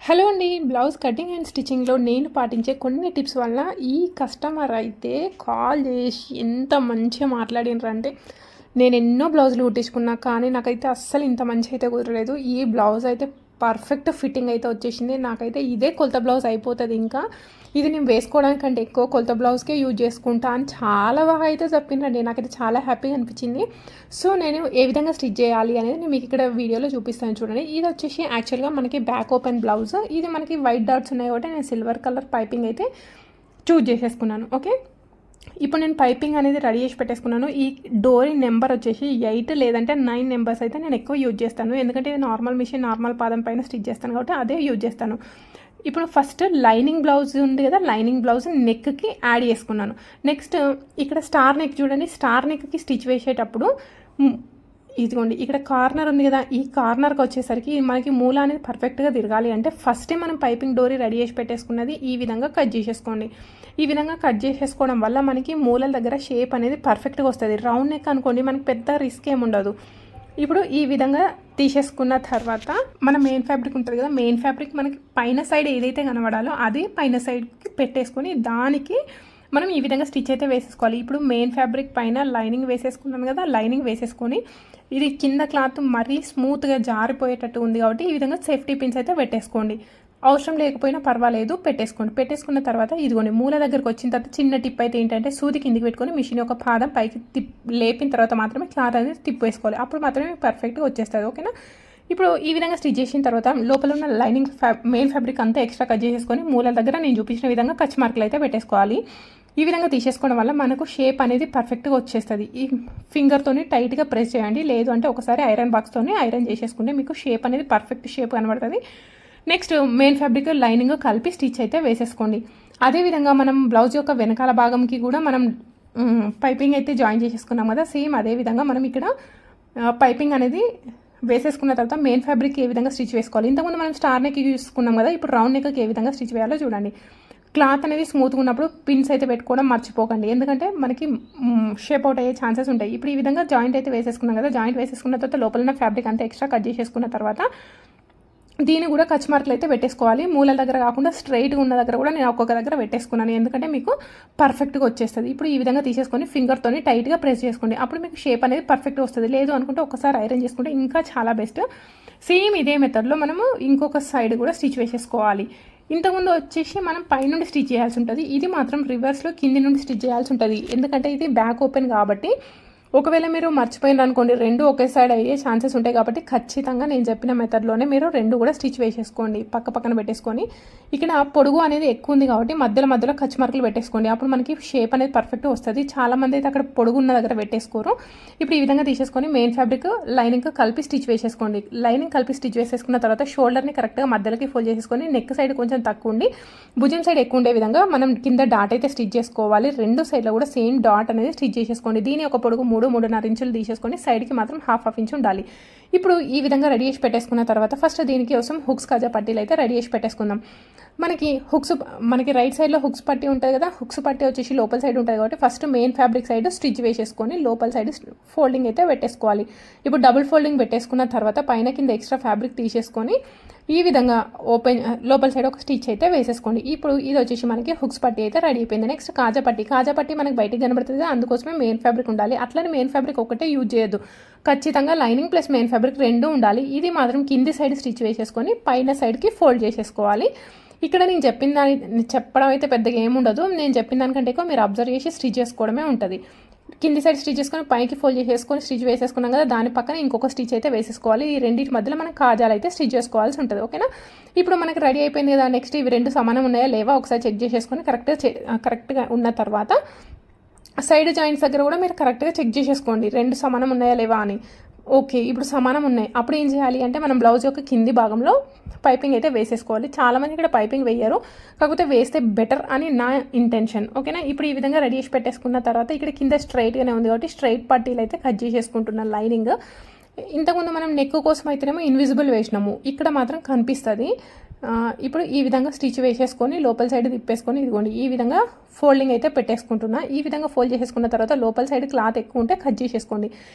Hello అండి. Blouse cutting and స్టిచ్చింగ్లో నేను పాటించే కొన్ని టిప్స్ వల్ల ఈ కస్టమర్ అయితే కాల్ చేసి ఎంత మంచిగా మాట్లాడినరంటే, నేను ఎన్నో బ్లౌజులు కుట్టించుకున్నా కానీ నాకైతే అస్సలు ఇంత మంచి అయితే కుదరలేదు. ఈ బ్లౌజ్ అయితే పర్ఫెక్ట్ ఫిట్టింగ్ అయితే వచ్చేసింది. నాకైతే ఇదే కొలత బ్లౌజ్ అయిపోతుంది. ఇంకా ఇది నేను వేసుకోవడానికంటే ఎక్కువ కొలత బ్లౌజ్కే యూజ్ చేసుకుంటా అని చాలా బాగా అయితే చెప్పిండ్రండి. నాకైతే చాలా హ్యాపీగా అనిపించింది. సో నేను ఏ విధంగా స్టిచ్ చేయాలి అనేది నేను మీకు ఇక్కడ వీడియోలో చూపిస్తాను చూడండి. ఇది వచ్చేసి యాక్చువల్గా మనకి బ్యాక్ ఓపెన్ బ్లౌజ్. ఇది మనకి వైట్ డాట్స్ ఉన్నాయి కాబట్టి నేను సిల్వర్ కలర్ పైపింగ్ అయితే చూజ్ చేసేసుకున్నాను. ఓకే, ఇప్పుడు నేను పైపింగ్ అనేది రెడీ చేసి పెట్టేసుకున్నాను. ఈ డోరీ నెంబర్ వచ్చేసి 8 లేదంటే 9 నెంబర్స్ అయితే నేను ఎక్కువ యూజ్ చేస్తాను. ఎందుకంటే ఇది నార్మల్ మిషన్ నార్మల్ పాదం పైన స్టిచ్ చేస్తాను కాబట్టి అదే యూజ్ చేస్తాను. ఇప్పుడు ఫస్ట్ లైనింగ్ బ్లౌజ్ ఉంది కదా, లైనింగ్ బ్లౌజ్ నెక్కి యాడ్ చేసుకున్నాను. నెక్స్ట్ ఇక్కడ స్టార్ నెక్ చూడండి. స్టార్ నెక్కి స్టిచ్ వేసేటప్పుడు ఇదిగోండి ఇక్కడ కార్నర్ ఉంది కదా, ఈ కార్నర్కి వచ్చేసరికి మనకి మూల అనేది పర్ఫెక్ట్గా తిరగాలి అంటే ఫస్టే మనం పైపింగ్ డోరీ రెడీ చేసి పెట్టేసుకున్నది ఈ విధంగా కట్ చేసేసుకోండి. ఈ విధంగా కట్ చేసేసుకోవడం వల్ల మనకి మూలల దగ్గర షేప్ అనేది పర్ఫెక్ట్గా వస్తుంది. రౌండ్ నెక్ అనుకోండి మనకి పెద్ద రిస్క్ ఏమి ఉండదు. ఇప్పుడు ఈ విధంగా తీసేసుకున్న తర్వాత మన మెయిన్ ఫ్యాబ్రిక్ ఉంటుంది కదా, మెయిన్ ఫ్యాబ్రిక్ మనకి పైన సైడ్ ఏదైతే కనబడాలో అది పైన సైడ్కి పెట్టేసుకొని దానికి మనం ఈ విధంగా స్టిచ్ అయితే వేసేసుకోవాలి. ఇప్పుడు మెయిన్ ఫ్యాబ్రిక్ పైన లైనింగ్ వేసేసుకున్నాను కదా, లైనింగ్ వేసేసుకొని ఇది కింద క్లాత్ మరీ స్మూత్గా జారిపోయేటట్టు ఉంది కాబట్టి ఈ విధంగా సేఫ్టీ పిన్స్ అయితే పెట్టేసుకోండి. అవసరం లేకపోయినా పర్వాలేదు పెట్టేసుకోండి. పెట్టేసుకున్న తర్వాత ఇదిగోండి మూల దగ్గరకు వచ్చిన తర్వాత చిన్న టిప్ అయితే ఏంటంటే సూది కిందికి పెట్టుకొని మిషన్ యొక్క పాదం పైకి లేపిన తర్వాత మాత్రమే క్లాత్ అనేది తిప్పేసుకోవాలి. అప్పుడు మాత్రమే పర్ఫెక్ట్గా వచ్చేస్తుంది. ఓకేనా, ఇప్పుడు ఈ విధంగా స్టిచ్ చేసిన తర్వాత లోపల ఉన్న లైనింగ్ మెయిన్ ఫ్యాబ్రిక్ అంతా ఎక్స్ట్రా కట్ చేసేసుకొని మూల దగ్గర నేను చూపించిన విధంగా కచ్ మార్కులు అయితే పెట్టేసుకోవాలి. ఈ విధంగా తీసేసుకోవడం వల్ల మనకు షేప్ అనేది పర్ఫెక్ట్గా వచ్చేస్తుంది. ఈ ఫింగర్తోని టైట్గా ప్రెస్ చేయండి, లేదు అంటే ఒకసారి ఐరన్ బాక్స్తోనే ఐరన్ చేసేసుకుంటే మీకు షేప్ అనేది పర్ఫెక్ట్ షేప్ కనబడుతుంది. నెక్స్ట్ మెయిన్ ఫ్యాబ్రిక్ లైనింగ్ కలిపి స్టిచ్ అయితే వేసేసుకోండి. అదేవిధంగా మనం బ్లౌజ్ యొక్క వెనకాల భాగంకి కూడా మనం పైపింగ్ అయితే జాయిన్ చేసేసుకున్నాం కదా, సేమ్ అదేవిధంగా మనం ఇక్కడ పైపింగ్ అనేది వేసేసుకున్న తర్వాత మెయిన్ ఫ్యాబ్రిక్ ఏ విధంగా స్టిచ్ వేసుకోవాలి. ఇంతకుముందు మనం స్టార్ నెక్ చూసుకున్నాం కదా, ఇప్పుడు రౌండ్ నెక్కి ఏ విధంగా స్టిచ్ వేయాలో చూడండి. క్లాత్ అనేది స్మూత్గా ఉన్నప్పుడు పిన్స్ అయితే పెట్టుకోవడం మర్చిపోకండి, ఎందుకంటే మనకి షేప్ అవుట్ అయ్యే ఛాన్సెస్ ఉంటాయి. ఇప్పుడు ఈ విధంగా జాయింట్ అయితే వేసేసుకున్నాం కదా, జాయింట్ వేసేసుకున్న తర్వాత లోపల ఉన్న ఫ్యాబ్రిక్ అంతా ఎక్స్ట్రా కట్ చేసేసుకున్న తర్వాత దీన్ని కూడా కచ్ మార్కులు అయితే పెట్టేసుకోవాలి. మూలల దగ్గర కాకుండా స్ట్రైట్గా ఉన్న దగ్గర కూడా నేను ఒక్కొక్క దగ్గర పెట్టేసుకున్నాను, ఎందుకంటే మీకు పర్ఫెక్ట్గా వచ్చేస్తుంది. ఇప్పుడు ఈ విధంగా తీసేసుకొని ఫింగర్తోని టైట్గా ప్రెస్ చేసుకోండి. అప్పుడు మీకు షేప్ అనేది పర్ఫెక్ట్గా వస్తుంది. లేదు అనుకుంటే ఒకసారి ఐరన్ చేసుకుంటే ఇంకా చాలా బెస్ట్. సేమ్ ఇదే మెథడ్లో మనము ఇంకొక సైడ్ కూడా స్టిచ్ వేసేసుకోవాలి. ఇంతకుముందు వచ్చేసి మనం పైనుండి స్టిచ్ చేయాల్సి ఉంటుంది, ఇది మాత్రం రివర్స్లో కింది నుండి స్టిచ్ చేయాల్సి ఉంటుంది. ఎందుకంటే ఇది బ్యాక్ ఓపెన్ కాబట్టి ఒకవేళ మీరు మర్చిపోయినారు అనుకోండి రెండు ఒకే సైడ్ అయ్యే ఛాన్సెస్ ఉంటాయి. కాబట్టి ఖచ్చితంగా నేను చెప్పిన మెథడ్లోనే మీరు రెండు కూడా స్టిచ్ వేసేసుకోండి. పక్క పక్కన పెట్టేసుకొని ఇక్కడ పొడుగు అనేది ఎక్కువ ఉంది కాబట్టి మధ్యలో కచ్ మార్కులు పెట్టేసుకోండి. అప్పుడు మనకి షేప్ అనేది పర్ఫెక్ట్గా వస్తుంది. చాలామంది అయితే అక్కడ పొడుగు ఉన్న దగ్గర పెట్టేసుకోరు. ఇప్పుడు ఈ విధంగా తీసేసుకొని మెయిన్ ఫ్యాబ్రిక్ లైనింగ్ కలిపి స్టిచ్ వేసేసుకోండి. లైనింగ్ కలిపి స్టిచ్ వేసేసుకున్న తర్వాత షోల్డర్ని కరెక్ట్గా మధ్యలోకి ఫోల్డ్ చేసేసుకొని నెక్ సైడ్ కొంచెం తక్కువ ఉండి భుజం సైడ్ ఎక్కువ ఉండే విధంగా మనం కింద డాట్ అయితే స్టిచ్ చేసుకోవాలి. రెండు సైడ్లో కూడా సేమ్ డాట్ అనేది స్టిచ్ చేసేసుకోండి. దీని ఒక పొడుగు 3-3.5 ఇంచులు తీసేసుకొని సైడ్కి మాత్రం హాఫ్ ఇంచు ఉండాలి. ఇప్పుడు ఈ విధంగా రెడీ చేసి పెట్టేసుకున్న తర్వాత ఫస్ట్ దీనికి కోసం హుక్స్ కాజా పట్టీలు అయితే రెడీ చేసి పెట్టేసుకుందాం. మనకి రైట్ సైడ్లో హుక్స్ పట్టీ ఉంటుంది కదా, హుక్స్ పట్టీ వచ్చేసి లోపల సైడ్ ఉంటుంది కాబట్టి first main fabric side stitch వేసేసుకొని లోపల సైడ్ ఫోల్డింగ్ అయితే పెట్టేసుకోవాలి. ఇప్పుడు డబుల్ ఫోల్డింగ్ పెట్టేసుకున్న తర్వాత పైన కింద ఎక్స్ట్రా ఫ్యాబ్రిక్ తీసేసుకొని ఈ విధంగా లోపల సైడ్ ఒక స్టిచ్ అయితే వేసేసుకోండి. ఇప్పుడు ఇది వచ్చేసి మనకి హుక్స్ పట్టీ అయితే రెడీ అయిపోయింది. నెక్స్ట్ కాజా పట్టీ మనకి బయటికి కనబడుతుంది, అందుకోసమే మెయిన్ ఫ్యాబ్రిక్ ఉండాలి. అట్లనే మెయిన్ ఫ్యాబ్రిక్ ఒకటే యూజ్ చేయొద్దు, ఖచ్చితంగా లైనింగ్ ప్లస్ మెయిన్ ఫ్యాబ్రిక్ రెండు ఉండాలి. ఇది మాత్రం కింది సైడ్ స్టిచ్ వేసేసుకొని పైన సైడ్కి ఫోల్డ్ చేసేసుకోవాలి. ఇక్కడ నేను చెప్పడం అయితే పెద్దగా ఏముండదు, నేను చెప్పిన దానికంటే ఎక్కువ మీరు అబ్జర్వ్ చేసి స్టిచ్ చేసుకోవడమే ఉంటుంది. కింది సైడ్ స్టిచ్ చేసుకొని పైకి ఫోల్డ్ చేసేసుకొని స్టిచ్ వేసేసుకున్నాం కదా, దాని పక్కన ఇంకొక స్టిచ్ అయితే వేసేసుకోవాలి. ఈ రెండింటి మధ్యలో మనం కాజాలు అయితే స్టిచ్ చేసుకోవాల్సి ఉంటుంది. ఓకేనా, ఇప్పుడు మనకి రెడీ అయిపోయింది కదా. నెక్స్ట్ ఇవి రెండు సమానం ఉన్నాయా లేవా ఒకసారి చెక్ చేసేసుకొని కరెక్ట్గా ఉన్న తర్వాత సైడ్ జాయింట్స్ దగ్గర కూడా మీరు కరెక్ట్గా చెక్ చేసేసుకోండి రెండు సమానం ఉన్నాయా లేవా అని. ఓకే, ఇప్పుడు సమానం ఉన్నాయి. అప్పుడు ఏం చేయాలి అంటే మనం బ్లౌజ్ యొక్క కింది భాగంలో పైపింగ్ అయితే వేసేసుకోవాలి. చాలామంది ఇక్కడ పైపింగ్ వేయరు, కాకపోతే వేస్తే బెటర్ అని నా ఇంటెన్షన్. ఓకేనా, ఇప్పుడు ఈ విధంగా రెడీ చేసి పెట్టేసుకున్న తర్వాత ఇక్కడ కింద స్ట్రైట్గానే ఉంది కాబట్టి స్ట్రైట్ పట్టీలు అయితే కట్ చేసేసుకుంటున్నాను. లైనింగ్ ఇంతకుముందు మనం నెక్ కోసం అయితేనేమో ఇన్విజిబుల్ వేసినాము, ఇక్కడ మాత్రం కనిపిస్తుంది. ఇప్పుడు ఈ విధంగా స్టిచ్ వేసేసుకొని లోపల సైడ్ తిప్పేసుకొని ఇదిగోండి ఈ విధంగా ఫోల్డింగ్ అయితే పెట్టేసుకుంటున్నా. ఈ విధంగా ఫోల్డ్ చేసేసుకున్న తర్వాత లోపల సైడ్ క్లాత్ ఎక్కువ ఉంటే కట్ చేసేసుకోండి.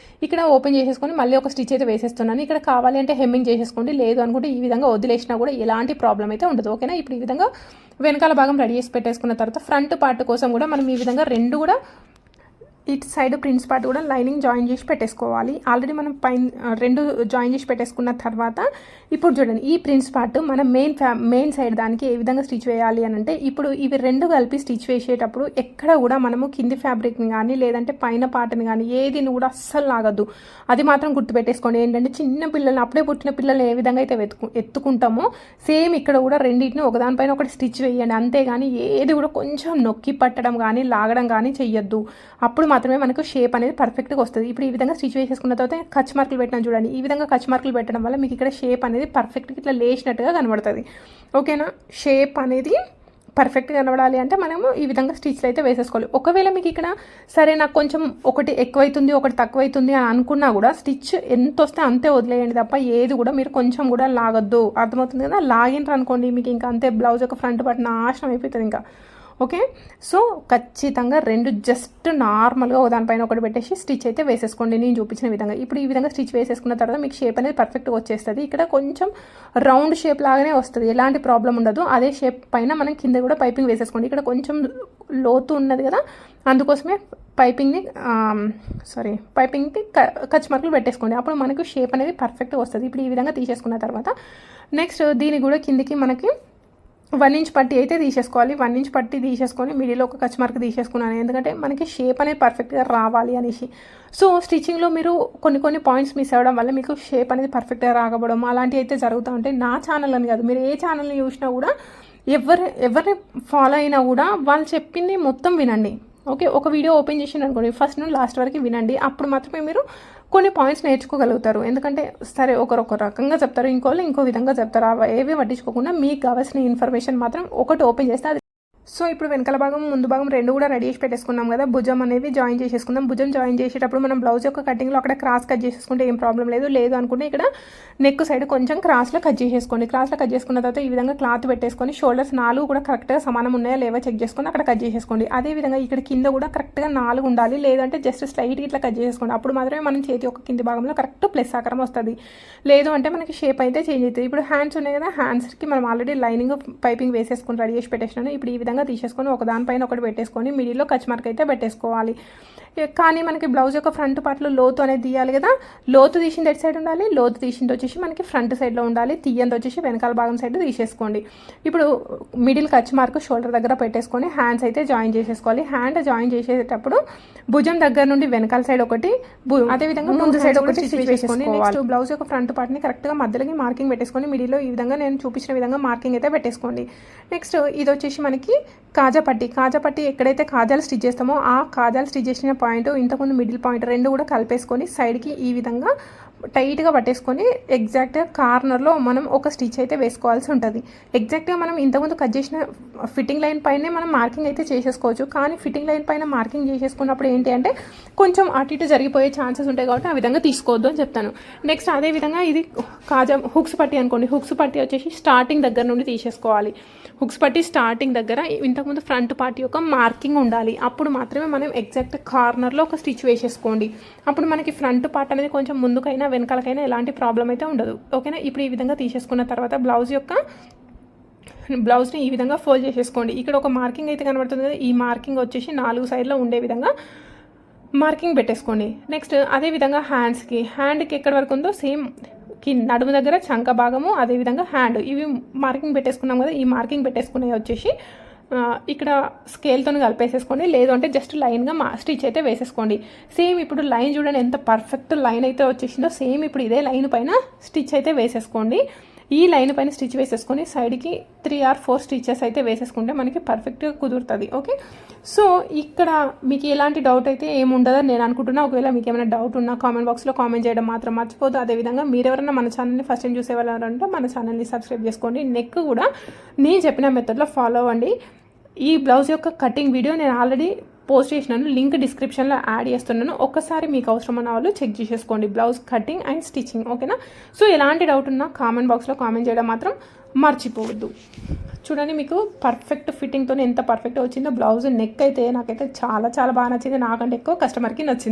ఇక్కడ ఓపెన్ చేసేసుకొని మళ్ళీ ఒక స్టిచ్ అయితే వేసేస్తున్నాను. ఇక్కడ కావాలి అంటే హెమ్మింగ్ చేసేసుకోండి, లేదు అనుకుంటే ఈ విధంగా వదిలేసినా కూడా ఎలాంటి ప్రాబ్లం అయితే ఉండదు. ఓకేనా, ఇప్పుడు ఈ విధంగా వెనకాల భాగం రెడీ చేసి పెట్టేసుకున్న తర్వాత ఫ్రంట్ పార్ట్ కోసం కూడా మనం ఈ విధంగా రెండు కూడా ఇటు సైడ్ ప్రిన్స్ పార్ట్ కూడా లైనింగ్ జాయిన్ చేసి పెట్టేసుకోవాలి. ఆల్రెడీ మనం పైన రెండు జాయిన్ చేసి పెట్టేసుకున్న తర్వాత ఇప్పుడు చూడండి ఈ ప్రిన్స్ పార్ట్ మనం మెయిన్ సైడ్ దానికి ఏ విధంగా స్టిచ్ వేయాలి అని అంటే, ఇప్పుడు ఇవి రెండు కలిపి స్టిచ్ వేసేటప్పుడు ఎక్కడ కూడా మనము కింది ఫ్యాబ్రిక్ని కానీ లేదంటే పైన పార్ట్ని కానీ ఏదిని కూడా అస్సలు లాగద్దు. అది మాత్రం గుర్తుపెట్టేసుకోండి. ఏంటంటే చిన్న పిల్లల్ని అప్పుడే పుట్టిన పిల్లల్ని ఏ విధంగా అయితే ఎత్తుకుంటామో సేమ్ ఇక్కడ కూడా రెండింటిని ఒకదానిపైన ఒకటి స్టిచ్ వేయండి. అంతేగాని ఏది కూడా కొంచెం నొక్కి పట్టడం కానీ లాగడం కానీ చెయ్యొద్దు. అప్పుడు మాత్రమే మనకు షేప్ అనేది పర్ఫెక్ట్గా వస్తుంది. ఇప్పుడు ఈ విధంగా స్టిచ్ వేసేసుకున్న తర్వాత కచ్ మార్కులు పెట్టినా చూడండి. ఈ విధంగా కచ్ మార్కులు పెట్టడం వల్ల మీకు ఇక్కడ షేప్ అనేది పర్ఫెక్ట్గా ఇట్లా లేచినట్టుగా కనబడుతుంది. ఓకేనా, షేప్ అనేది పర్ఫెక్ట్గా కనబడాలి అంటే మనము ఈ విధంగా స్టిచ్లు అయితే వేసేసుకోవాలి. ఒకవేళ మీకు ఇక్కడ సరే నాకు కొంచెం ఒకటి ఎక్కువైతుంది ఒకటి తక్కువైతుంది అని అనుకున్నా కూడా స్టిచ్ ఎంత వస్తే అంతే వదిలేయండి తప్ప ఏది కూడా మీరు కొంచెం కూడా లాగొద్దు. అర్థమవుతుంది కదా, లాగినరు అనుకోండి మీకు ఇంకా అంతే బ్లౌజ్ ఒక ఫ్రంట్ పార్ట్ నాశనం అయిపోతుంది ఇంకా. ఓకే, సో ఖచ్చితంగా రెండు జస్ట్ నార్మల్గా దానిపైన ఒకటి పెట్టేసి స్టిచ్ అయితే వేసేసుకోండి నేను చూపించిన విధంగా. ఇప్పుడు ఈ విధంగా స్టిచ్ వేసేసుకున్న తర్వాత మీకు షేప్ అనేది పర్ఫెక్ట్గా వచ్చేస్తుంది. ఇక్కడ కొంచెం రౌండ్ షేప్ లాగానే వస్తుంది, ఎలాంటి ప్రాబ్లం ఉండదు. అదే షేప్ పైన మనం కింద కూడా పైపింగ్ వేసేసుకోండి. ఇక్కడ కొంచెం లోతు ఉన్నది కదా, అందుకోసమే పైపింగ్కి కచ్ మార్కులు పెట్టేసుకోండి. అప్పుడు మనకు షేప్ అనేది పర్ఫెక్ట్గా వస్తుంది. ఇప్పుడు ఈ విధంగా తీసేసుకున్న తర్వాత నెక్స్ట్ దీనికి కూడా కిందికి మనకి 1 ఇంచ్ పట్టి అయితే తీసేసుకోవాలి. 1 ఇంచ్ పట్టి తీసేసుకొని మిడిల్లో ఒక కచ్ మార్క్ తీసేసుకున్నాను, ఎందుకంటే మనకి షేప్ అనేది పర్ఫెక్ట్గా రావాలి అనేసి. సో స్టిచ్చింగ్లో మీరు కొన్ని పాయింట్స్ మిస్ అవ్వడం వల్ల మీకు షేప్ అనేది పర్ఫెక్ట్గా రాకపోవడం అలాంటివి అయితే జరుగుతూ ఉంటాయి. నా ఛానల్ అని కాదు, మీరు ఏ ఛానల్ని చూసినా కూడా ఎవరిని ఫాలో అయినా కూడా వాళ్ళు చెప్పింది మొత్తం వినండి. ఓకే, ఒక వీడియో ఓపెన్ చేసి అనుకోండి, ఫస్ట్ నుండి లాస్ట్ వరకు వినండి. అప్పుడు మాత్రమే మీరు కొన్ని పాయింట్స్ నేర్చుకోగలుగుతారు. ఎందుకంటే సరే ఒకరు ఒక రకంగా చెప్తారు, ఇంకోళ్ళు ఇంకో విధంగా చెప్తారు. ఏవి పట్టించుకోకుండా మీకు కావాల్సిన ఇన్ఫర్మేషన్ మాత్రం ఒకటి ఓపెన్ చేస్తే అది. సో ఇప్పుడు వెనకాల భాగం ముందు భాగం రెండు కూడా రెడీ చేసి పెట్టేసుకున్నాం కదా. భుజం అనేది జాయిన్ చేసేసుకుందాం. భుజం జాయిన్ చేసేటప్పుడు మనం బ్లౌజ్ యొక్క కటింగ్లో అక్కడ క్రాస్ కట్ చేసేసుకుంటే ఏం ప్రాబ్లం లేదు అనుకుంటే ఇక్కడ నెక్ సైడ్ కొంచెం క్రాస్లో కట్ చేసేసుకోండి. క్రాస్లో కట్ చేసుకున్న తర్వాత ఈ విధంగా క్లాత్ పెట్టేసుకొని షోల్డర్స్ 4 కూడా కరెక్ట్గా సమానం ఉన్నాయా లేవో చెక్ చేసుకొని అక్కడ కట్ చేసేసుకోండి. అదేవిధంగా ఇక్కడ కింద కూడా కరెక్ట్గా 4 ఉండాలి, లేదంటే జస్ట్ స్లైట్గా ఇట్లా కట్ చేసేసుకోండి. అప్పుడు మాత్రమే మనం చేతి యొక్క కింది భాగంలో కరెక్ట్ ప్లస్ ఆకారం వస్తుంది. లేదు అంటే మనకి షేప్ అయితే చేంజ్ అవుతుంది. ఇప్పుడు హ్యాండ్స్ ఉన్నాయి కదా, హ్యాండ్స్కి మనం ఆల్రెడీ లైనింగ్ పైపింగ్ వేసేసుకొని రెడీ చేసి పెట్టేసినాను. ఇప్పుడు ఈ విధంగా తీసేసుకొని ఒక దానిపైన ఒకటి పెట్టేసుకొని మిడిల్లో కచ్ మార్క్ అయితే పెట్టేసుకోవాలి. కానీ మనకి బ్లౌజ్ యొక్క ఫ్రంట్ పార్ట్లో లోతు అనేది తీయాలి కదా. లోతు తీసింది ఎటు సైడ్ ఉండాలి, లోతు తీసింది వచ్చేసి మనకి ఫ్రంట్ సైడ్లో ఉండాలి, తీయంది వచ్చేసి వెనకాల భాగం సైడ్ తీసేసుకోండి. ఇప్పుడు మిడిల్ కచ్ మార్క్ షోల్డర్ దగ్గర పెట్టేసుకొని హ్యాండ్స్ అయితే జాయిన్ చేసేసుకోవాలి. హ్యాండ్ జాయిన్ చేసేటప్పుడు భుజం దగ్గర నుండి వెనకాల సైడ్ ఒకటి, అదేవిధంగా ముందు సైడ్ ఒకటి స్టిచ్ వేసుకొని నెక్స్ట్ బ్లౌజ్ యొక్క ఫ్రంట్ పార్ట్ని కరెక్ట్గా మధ్యలోకి మార్కింగ్ పెట్టేసుకొని మిడిల్లో ఈ విధంగా నేను చూపించిన విధంగా మార్కింగ్ అయితే పెట్టేసుకోండి. నెక్స్ట్ ఇది వచ్చేసి మనకి కాజా పట్టి ఎక్కడైతే కాజాలు స్టిచ్ చేస్తామో ఆ కాజాలు స్టిచ్ చేసిన పాయింట్ ఇంతకుముందు మిడిల్ పాయింట్ రెండు కూడా కలిపేసుకొని సైడ్కి ఈ విధంగా టైట్గా పట్టేసుకొని ఎగ్జాక్ట్గా కార్నర్లో మనం ఒక స్టిచ్ అయితే వేసుకోవాల్సి ఉంటుంది. ఎగ్జాక్ట్గా మనం ఇంతకుముందు కట్ చేసిన ఫిట్టింగ్ లైన్ పైనే మనం మార్కింగ్ అయితే చేసేసుకోవచ్చు. కానీ ఫిట్టింగ్ లైన్ పైన మార్కింగ్ చేసేసుకున్నప్పుడు ఏంటి అంటే కొంచెం అటు ఇటు జరిగిపోయే ఛాన్సెస్ ఉంటాయి కాబట్టి ఆ విధంగా తీసుకోవద్దు అని చెప్తాను. నెక్స్ట్ అదేవిధంగా ఇది కాజా హుక్స్ పట్టి అనుకోండి. హుక్స్ పట్టి వచ్చేసి స్టార్టింగ్ దగ్గర నుండి తీసేసుకోవాలి. హుక్స్ పట్టి స్టార్టింగ్ దగ్గర ఇంతకుముందు ఫ్రంట్ పార్ట్ యొక్క మార్కింగ్ ఉండాలి. అప్పుడు మాత్రమే మనం ఎగ్జాక్ట్ కార్నర్లో ఒక స్టిచ్ వేసేసుకోండి. అప్పుడు మనకి ఫ్రంట్ పార్ట్ అనేది కొంచెం ముందుకైనా వెనకాలకైనా ఎలాంటి ప్రాబ్లం అయితే ఉండదు. ఓకేనా, ఇప్పుడు ఈ విధంగా తీసేసుకున్న తర్వాత బ్లౌజ్ని ఈ విధంగా ఫోల్డ్ చేసేసుకోండి. ఇక్కడ ఒక మార్కింగ్ అయితే కనబడుతుంది కదా, ఈ మార్కింగ్ వచ్చేసి 4 సైడ్లో ఉండే విధంగా మార్కింగ్ పెట్టేసుకోండి. నెక్స్ట్ అదేవిధంగా హ్యాండ్కి ఎక్కడి వరకు ఉందో సేమ్ నడుము దగ్గర చంక భాగము అదేవిధంగా హ్యాండ్ ఇవి మార్కింగ్ పెట్టేసుకున్నాం కదా. ఈ మార్కింగ్ పెట్టేసుకునే వచ్చేసి ఇక్కడ స్కేల్తో కలిపేసేసుకోండి, లేదు అంటే జస్ట్ లైన్గా స్టిచ్ అయితే వేసేసుకోండి. సేమ్ ఇప్పుడు లైన్ చూడండి ఎంత పర్ఫెక్ట్ లైన్ అయితే వచ్చేసిందో. సేమ్ ఇప్పుడు ఇదే లైన్ పైన స్టిచ్ అయితే వేసేసుకోండి. ఈ లైన్ పైన స్టిచ్ వేసేసుకొని సైడ్కి 3 or 4 స్టిచెస్ అయితే వేసేసుకుంటే మనకి పర్ఫెక్ట్గా కుదురుతుంది. ఓకే, సో ఇక్కడ మీకు ఎలాంటి డౌట్ అయితే ఏముండదని నేను అనుకుంటున్నా. ఒకవేళ మీకు ఏమైనా డౌట్ ఉన్నా కామెంట్ బాక్స్లో కామెంట్ చేయడం మాత్రం మర్చిపోదు. అదేవిధంగా మీరు ఎవరైనా మన ఛానల్ని ఫస్ట్ టైం చూసేవాళ్ళంటే మన ఛానల్ని సబ్స్క్రైబ్ చేసుకోండి. నెక్ కూడా నేను చెప్పిన మెథడ్లో ఫాలో అవ్వండి. ఈ బ్లౌజ్ యొక్క కటింగ్ వీడియో నేను ఆల్రెడీ పోస్ట్ చేసినాను, లింక్ డిస్క్రిప్షన్లో యాడ్ చేస్తున్నాను. ఒక్కసారి మీకు అవసరమైన వాళ్ళు చెక్ చేసేసుకోండి బ్లౌజ్ కటింగ్ అండ్ స్టిచ్చింగ్. ఓకేనా, సో ఎలాంటి డౌట్ ఉన్నా కామెంట్ బాక్స్లో కామెంట్ చేయడం మాత్రం మర్చిపోవద్దు. చూడండి మీకు పర్ఫెక్ట్ ఫిట్టింగ్తో ఎంత పర్ఫెక్ట్గా వచ్చిందో. బ్లౌజ్ నెక్ అయితే నాకైతే చాలా చాలా బాగా నచ్చింది, నాకంటే ఎక్కువ కస్టమర్కి నచ్చింది.